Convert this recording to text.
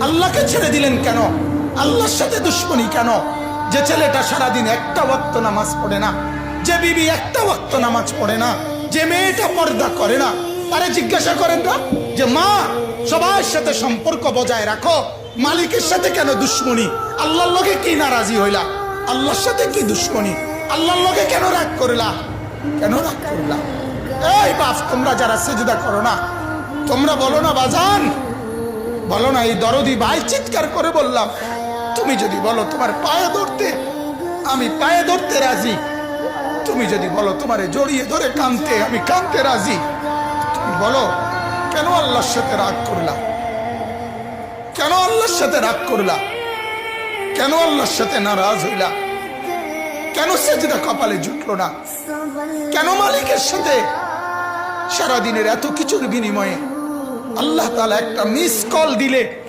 আল্লাহকে ছেড়ে দিলেন কেন? আল্লাহর সাথে দুশ্মনী কেন? যে ছেলেটা সারাদিন একটা ওয়াক্ত নামাজ পড়ে না, যে বিবি একটা ওয়াক্ত নামাজ পড়ে না, যে মেয়েটা পর্দা করে না, তারে জিজ্ঞাসা করেন না যে মা সবার সাথে সম্পর্ক বজায় রাখো, মালিকের সাথে কেন দুশ্মনী? আল্লাহর লগে কি নারাজি হইলা? আল্লাহর সাথে কি দুশ্মনী? আল্লাহর লগে কেন রাগ করলা? কেন রাগ করলা? এই বাপ, তোমরা যারা সেজদা করো না, তোমরা বলো না বাজান, বলো না, এই দরদি ভাই চিৎকার করে বললাম, তুমি যদি বলো তোমার পায়ে ধরতে, আমি পায়ে ধরতে রাজি। তুমি যদি বলো তোমারে জড়িয়ে ধরে কাঁদতে, আমি কাঁদতে রাজি। তুমি বলো কেন আল্লাহর সাথে রাগ করলা? কেন আল্লাহর সাথে রাগ করলা? কেন আল্লাহর সাথে নারাজ হইলা? কেন সেজদা কপালে জুটলো না? কেন মালিকের সাথে সারাদিনের এত কিছুর বিনিময়ে আল্লাহ তাআলা একটা মিস কল দিলে